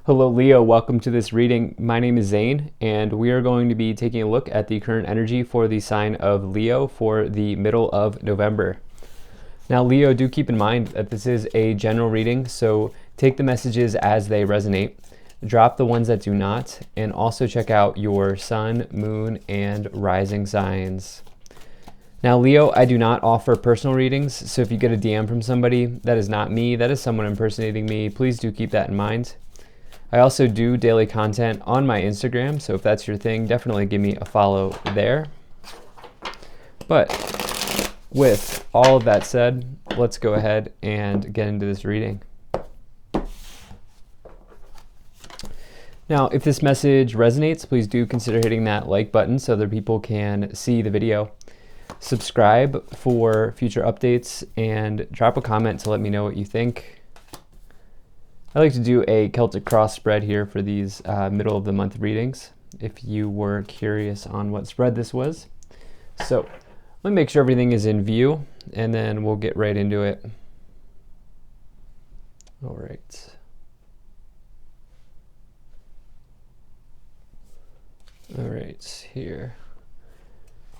Hello Leo, welcome to this reading. My name is Zane and we are going to be taking a look at the current energy for the sign of Leo for the middle of November. Now Leo, do keep in mind that this is a general reading, so take the messages as they resonate, drop the ones that do not, and also check out your sun, moon, and rising signs. Now Leo, I do not offer personal readings, so if you get a DM from somebody, that is not me, that is someone impersonating me. Please do keep that in mind. I also do daily content on my Instagram, so if that's your thing, definitely give me a follow there. But with all of that said, let's go ahead and get into this reading. Now, if this message resonates, please do consider hitting that like button so other people can see the video. Subscribe for future updates and drop a comment to let me know what you think. I like to do a Celtic cross spread here for these middle of the month readings, if you were curious on what spread this was. So let me make sure everything is in view, and then we'll get right into it. All right. All right, here.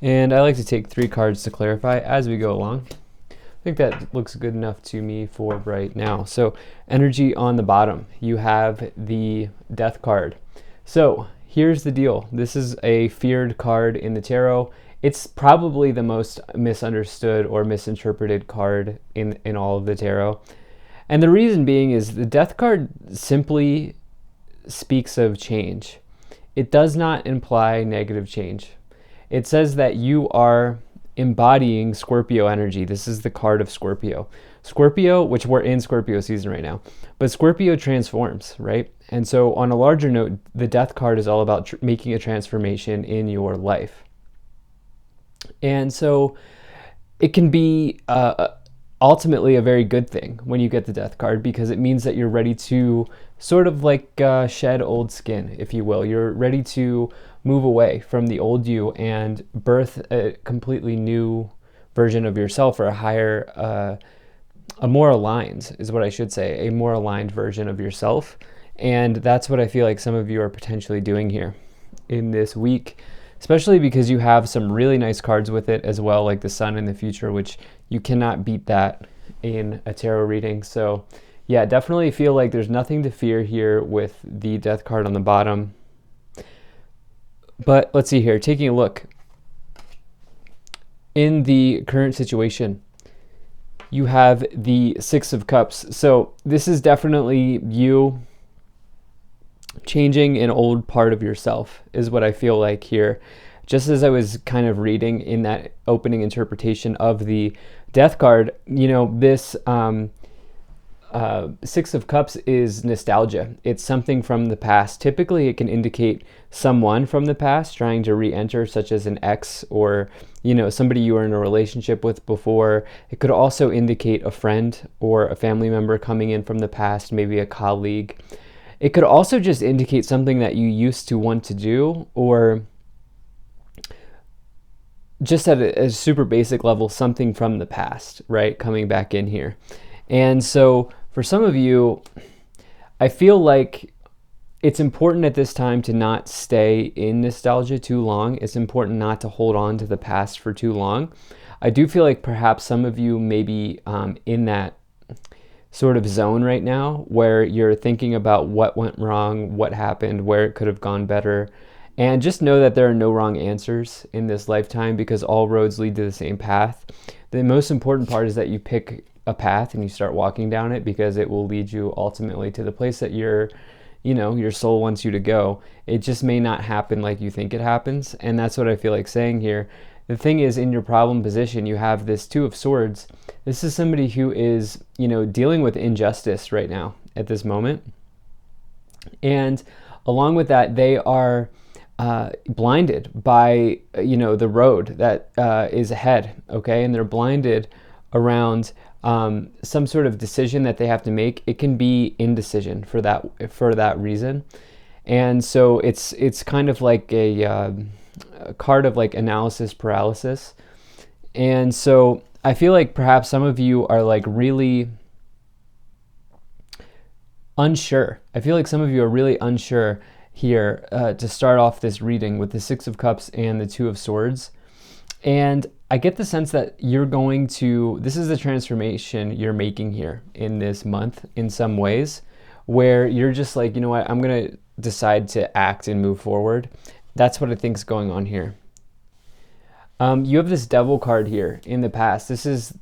And I like to take 3 cards to clarify as we go along. I think that looks good enough to me for right now. So energy on the bottom, you have the Death card. So here's the deal. This is a feared card in the tarot. It's probably the most misunderstood or misinterpreted card in all of the tarot. And the reason being is the Death card simply speaks of change. It does not imply negative change. It says that you are embodying Scorpio energy. This is the card of Scorpio. Scorpio, which we're in Scorpio season right now, but Scorpio transforms, right? And so on a larger note, the Death card is all about making a transformation in your life. And so it can be ultimately a very good thing when you get the Death card, because it means that you're ready to sort of like shed old skin, if you will. You're ready to move away from the old you and birth a completely new version of yourself, or a higher, a more aligned, is what I should say, a more aligned version of yourself. And that's what I feel like some of you are potentially doing here in this week, especially because you have some really nice cards with it as well, like the Sun in the future, which you cannot beat that in a tarot reading. So yeah, definitely feel like there's nothing to fear here with the Death card on the bottom. But let's see here, taking a look. In the current situation, you have the 6 of Cups. So this is definitely you changing an old part of yourself, is what I feel like here. Just as I was kind of reading in that opening interpretation of the Death card, you know, this 6 of Cups is nostalgia. It's something from the past. Typically, it can indicate someone from the past trying to re-enter, such as an ex, or, you know, somebody you were in a relationship with before. It could also indicate a friend or a family member coming in from the past, maybe a colleague. It could also just indicate something that you used to want to do, or just at a super basic level, something from the past, right, coming back in here. And so for some of you, I feel like it's important at this time to not stay in nostalgia too long. It's important not to hold on to the past for too long. I do feel like perhaps some of you may be in that sort of zone right now where you're thinking about what went wrong, what happened, where it could have gone better. And just know that there are no wrong answers in this lifetime, because all roads lead to the same path. The most important part is that you pick a path and you start walking down it, because it will lead you ultimately to the place that your soul wants you to go. It just may not happen like you think it happens. And that's what I feel like saying here. The thing is, in your problem position, you have this 2 of Swords. This is somebody who is, you know, dealing with injustice right now at this moment. And along with that, they are blinded by, you know, the road that is ahead, okay? And they're blinded around some sort of decision that they have to make. It can be indecision for that reason. And so it's kind of like a card of like analysis paralysis. And so I feel like perhaps some of you are like really unsure. I feel like some of you are really unsure here to start off this reading with the Six of Cups and the Two of Swords. And I get the sense that this is the transformation you're making here in this month in some ways, where you're just like, you know what, I'm going to decide to act and move forward. That's what I think is going on here. You have this Devil card here in the past. This is,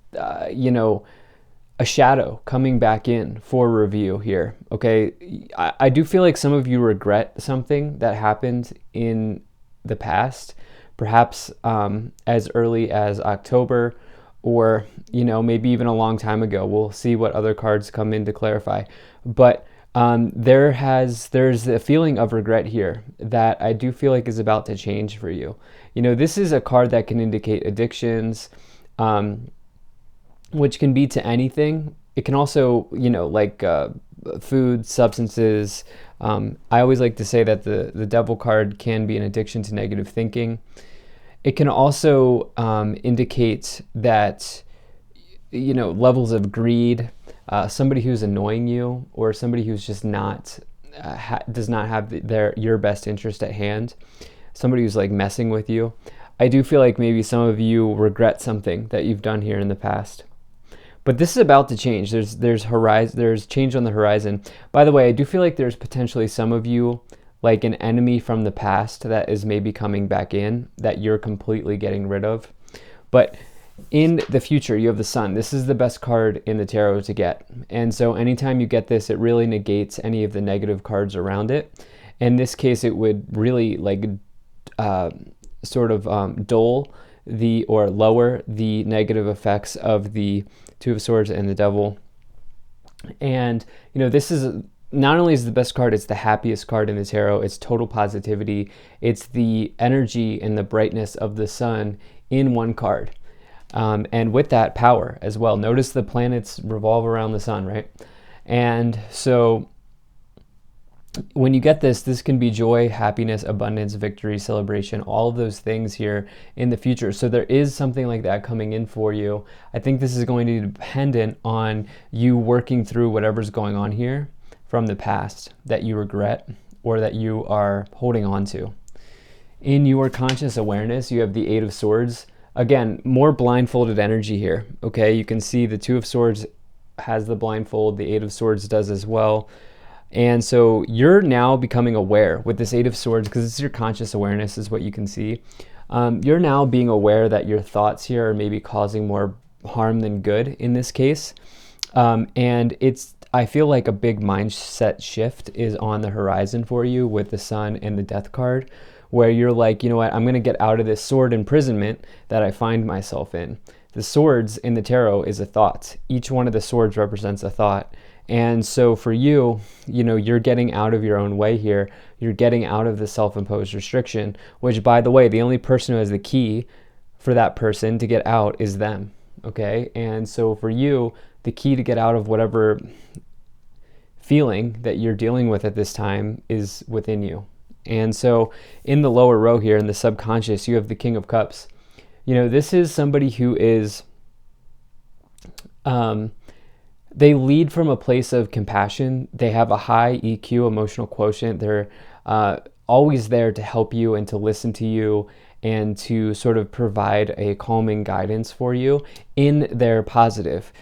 a shadow coming back in for review here. Okay. I do feel like some of you regret something that happened in the past, perhaps as early as October, or, maybe even a long time ago. We'll see what other cards come in to clarify. But there's a feeling of regret here that I do feel like is about to change for you. This is a card that can indicate addictions, which can be to anything. It can also, food, substances. I always like to say that the Devil card can be an addiction to negative thinking. It can also indicate that, levels of greed, somebody who's annoying you, or somebody who's just does not have your best interest at hand, somebody who's like messing with you. I do feel like maybe some of you regret something that you've done here in the past. But this is about to change. There's change on the horizon. By the way, I do feel like there's potentially some of you, like an enemy from the past that is maybe coming back in, that you're completely getting rid of. But in the future, you have the Sun. This is the best card in the tarot to get. And so anytime you get this, it really negates any of the negative cards around it. In this case, it would really dull or lower the negative effects of the Two of Swords and the Devil. And, this is not only is the best card, it's the happiest card in the tarot. It's total positivity. It's the energy and the brightness of the sun in one card. And with that, power as well. Notice the planets revolve around the sun, right? And so when you get this can be joy, happiness, abundance, victory, celebration, all of those things here in the future. So there is something like that coming in for you. I think this is going to be dependent on you working through whatever's going on here from the past that you regret or that you are holding on to. In your conscious awareness, you have the Eight of Swords. Again, more blindfolded energy here. Okay, you can see the Two of Swords has the blindfold, the Eight of Swords does as well. And so you're now becoming aware with this Eight of Swords, because it's your conscious awareness is what you can see. You're now being aware that your thoughts here are maybe causing more harm than good in this case. And I feel like a big mindset shift is on the horizon for you with the Sun and the Death card, where you're like, you know what, I'm going to get out of this sword imprisonment that I find myself in. The swords in the tarot is a thought. Each one of the swords represents a thought. And so for you, you're getting out of your own way here. You're getting out of the self-imposed restriction, which, by the way, the only person who has the key for that person to get out is them. Okay? And so for you, the key to get out of whatever feeling that you're dealing with at this time is within you. And so in the lower row here, in the subconscious, you have the King of Cups. This is somebody who is... they lead from a place of compassion. They have a high EQ, emotional quotient. They're always there to help you and to listen to you and to sort of provide a calming guidance for you in their positive.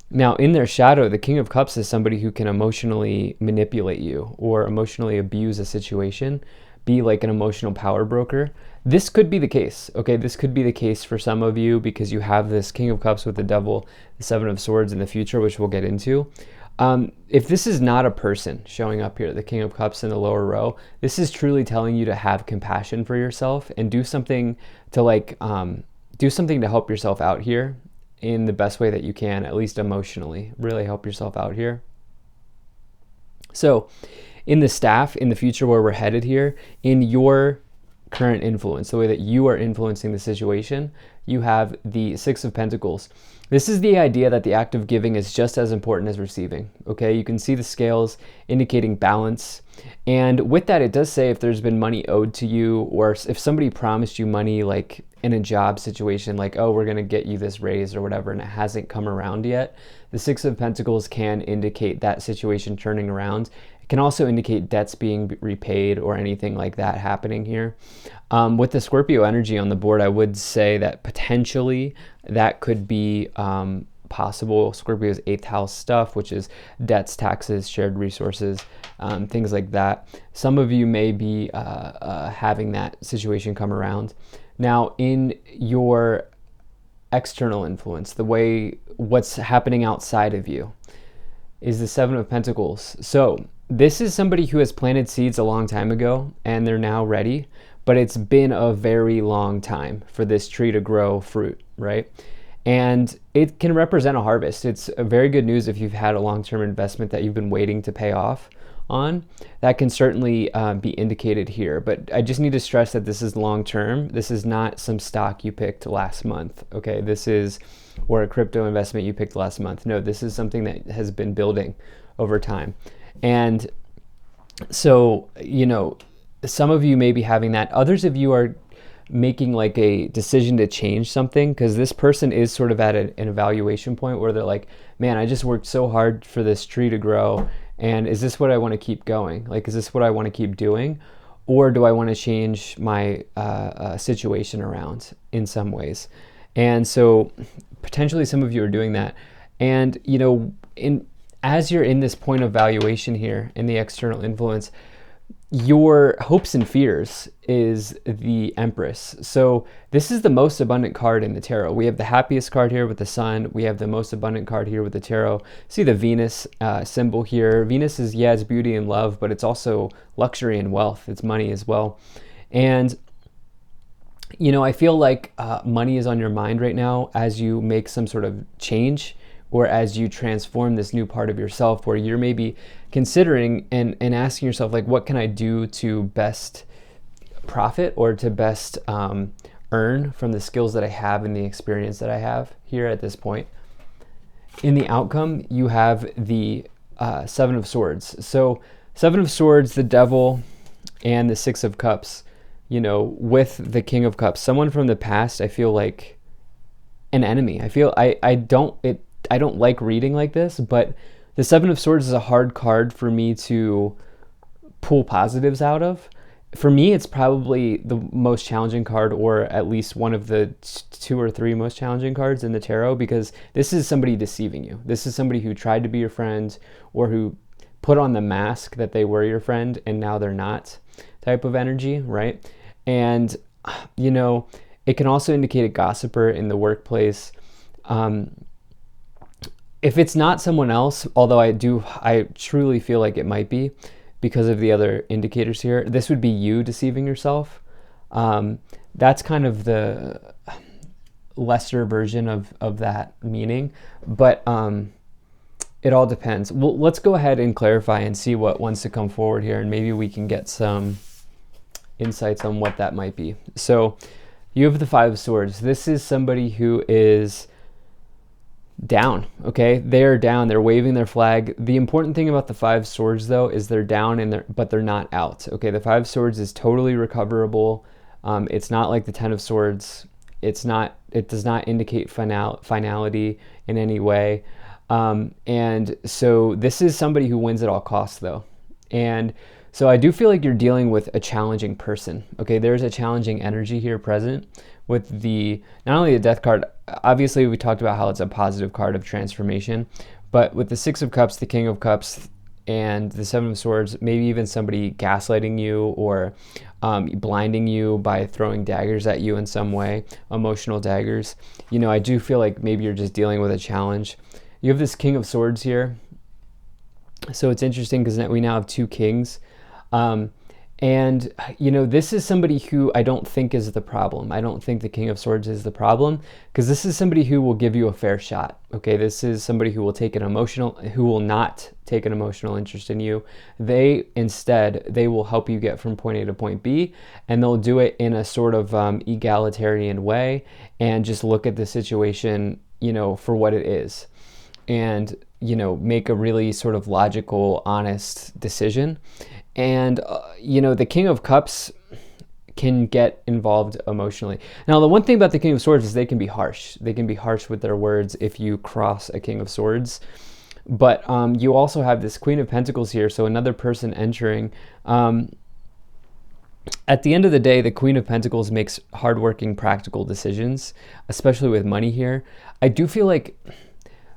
Now, in their shadow, the King of Cups is somebody who can emotionally manipulate you or emotionally abuse a situation, be like an emotional power broker. This could be the case, okay? This could be the case for some of you because you have this King of Cups with the Devil, the Seven of Swords in the future, which we'll get into. If this is not a person showing up here, the King of Cups in the lower row, this is truly telling you to have compassion for yourself and do something to help yourself out here in the best way that you can, at least emotionally. Really help yourself out here. So in the staff, in the future where we're headed here, in your current influence, the way that you are influencing the situation, you have the Six of Pentacles. This is the idea that the act of giving is just as important as receiving. Okay, you can see the scales indicating balance. And with that, it does say if there's been money owed to you, or if somebody promised you money like in a job situation, like, oh, we're going to get you this raise or whatever, and it hasn't come around yet, the Six of Pentacles can indicate that situation turning around. It can also indicate debts being repaid or anything like that happening here. With the Scorpio energy on the board, I would say that potentially that could be possible. Scorpio's 8th house stuff, which is debts, taxes, shared resources, things like that. Some of you may be having that situation come around. Now, in your external influence, the way what's happening outside of you, is the Seven of Pentacles. So this is somebody who has planted seeds a long time ago and they're now ready, but it's been a very long time for this tree to grow fruit, right? And it can represent a harvest. It's a very good news if you've had a long-term investment that you've been waiting to pay off on. That can certainly be indicated here. But I just need to stress that this is long-term. This is not some stock you picked last month, okay? This is, or a crypto investment you picked last month. No, this is something that has been building over time. And so, you know, some of you may be having that. Others of you are making like a decision to change something, because this person is sort of at an evaluation point where they're like, man, I just worked so hard for this tree to grow, and is this what I want to keep going? Like, is this what I want to keep doing, or do I want to change my situation around in some ways? And so potentially some of you are doing that. And you know, as you're in this point of valuation here in the external influence, your hopes and fears is the Empress. So this is the most abundant card in the tarot. We have the happiest card here with the Sun. We have the most abundant card here with the tarot. See the Venus symbol here. Venus is, yeah, it's beauty and love, but it's also luxury and wealth. It's money as well. And you know, I feel like money is on your mind right now as you make some sort of change, or as you transform this new part of yourself, where you're maybe considering and asking yourself, like, what can I do to best profit or to best earn from the skills that I have and the experience that I have here at this point. In the outcome, you have the Seven of Swords. So Seven of Swords, the Devil, and the Six of Cups, you know, with the King of Cups, someone from the past, I feel like an enemy. I feel I don't like reading like this, but the Seven of Swords is a hard card for me to pull positives out of. For me, it's probably the most challenging card, or at least one of the 2 or 3 most challenging cards in the tarot, because this is somebody deceiving you. This is somebody who tried to be your friend, or who put on the mask that they were your friend and now they're not, type of energy, right? And, you know, it can also indicate a gossiper in the workplace. If it's not someone else, although I truly feel like it might be because of the other indicators here, this would be you deceiving yourself. That's kind of the lesser version of that meaning, but it all depends. Well, let's go ahead and clarify and see what wants to come forward here, and maybe we can get some insights on what that might be. So you have the Five of Swords. This is somebody who is down, okay? They're down, they're waving their flag. The important thing about the Five Swords, though, is they're down but they're not out, okay? The Five Swords is totally recoverable. It's not like the Ten of Swords. It does not indicate finality in any way. And so this is somebody who wins at all costs, though. And so I do feel like you're dealing with a challenging person, okay? There's a challenging energy here present with not only the Death card. Obviously we talked about how it's a positive card of transformation, but with the Six of Cups, the King of Cups, and the Seven of Swords, maybe even somebody gaslighting you or blinding you by throwing daggers at you in some way, emotional daggers. You know, I do feel like maybe you're just dealing with a challenge. You have this King of Swords here. So it's interesting because we now have 2 kings. And, you know, this is somebody who I don't think is the problem. I don't think the King of Swords is the problem, because this is somebody who will give you a fair shot. Okay, this is somebody who will not take an emotional interest in you. They will help you get from point A to point B, and they'll do it in a sort of egalitarian way, and just look at the situation, you know, for what it is, and, you know, make a really sort of logical, honest decision. And, you know, the King of Cups can get involved emotionally. Now, the one thing about the King of Swords is they can be harsh. They can be harsh with their words if you cross a King of Swords. But you also have this Queen of Pentacles here, so another person entering. At the end of the day, the Queen of Pentacles makes hardworking, practical decisions, especially with money here. I do feel like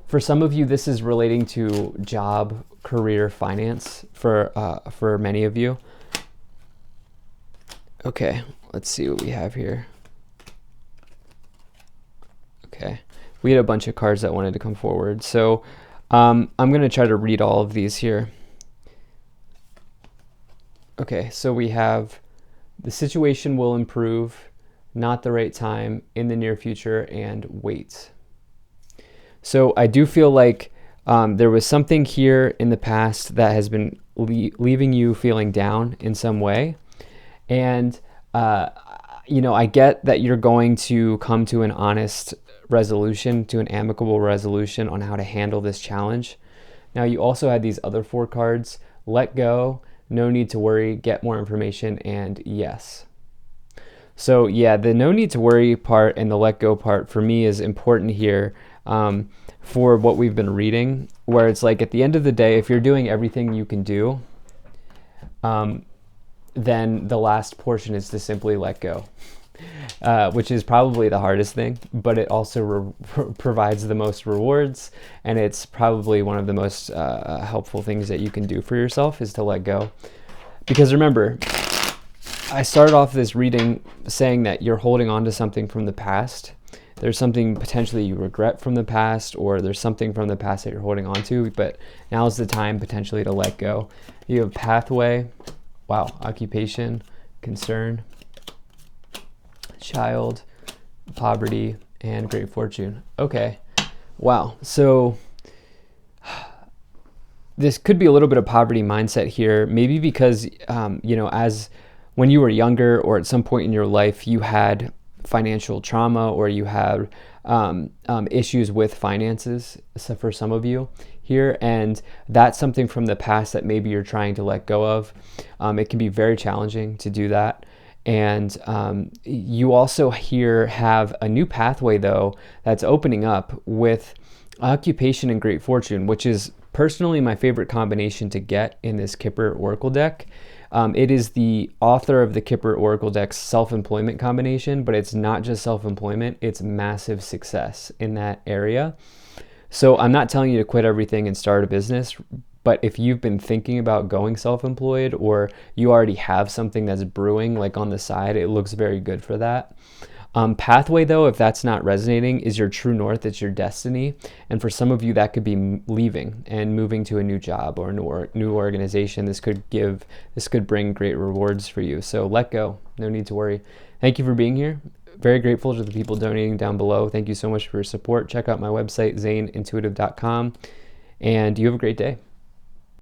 for some of you, this is relating to job, career, finance for many of you. Okay, let's see what we have here. Okay, we had a bunch of cards that wanted to come forward. So I'm going to try to read all of these here. Okay, so we have the situation will improve, not the right time, in the near future, and wait. So I do feel like there was something here in the past that has been leaving you feeling down in some way. And, I get that you're going to come to an honest resolution, to an amicable resolution on how to handle this challenge. Now, you also had these other 4 cards: let go, no need to worry, get more information, and yes. So yeah, the no need to worry part and the let go part for me is important here for what we've been reading, where it's like at the end of the day, if you're doing everything you can do, then the last portion is to simply let go, which is probably the hardest thing, but it also provides the most rewards, and it's probably one of the most helpful things that you can do for yourself is to let go. Because remember, I started off this reading saying that you're holding on to something from the past. There's something potentially you regret from the past, or there's something from the past that you're holding on to, but now's the time potentially to let go. You have pathway, wow, occupation, concern, child, poverty, and great fortune. Okay, wow. So this could be a little bit of poverty mindset here, maybe because, as when you were younger or at some point in your life, you had financial trauma, or you had issues with finances for some of you here, and that's something from the past that maybe you're trying to let go of. It can be very challenging to do that. And you also here have a new pathway, though, that's opening up with occupation and great fortune, which is personally my favorite combination to get in this Kipper Oracle deck. It is the author of the Kipper Oracle deck's self-employment combination, but it's not just self-employment, it's massive success in that area. So I'm not telling you to quit everything and start a business, but if you've been thinking about going self-employed, or you already have something that's brewing like on the side, it looks very good for that. Pathway, though, if that's not resonating, is your true north. It's your destiny. And for some of you, that could be leaving and moving to a new job or a new organization. This could bring great rewards for you. So let go. No need to worry. Thank you for being here. Very grateful to the people donating down below. Thank you so much for your support. Check out my website, zaneintuitive.com. And you have a great day.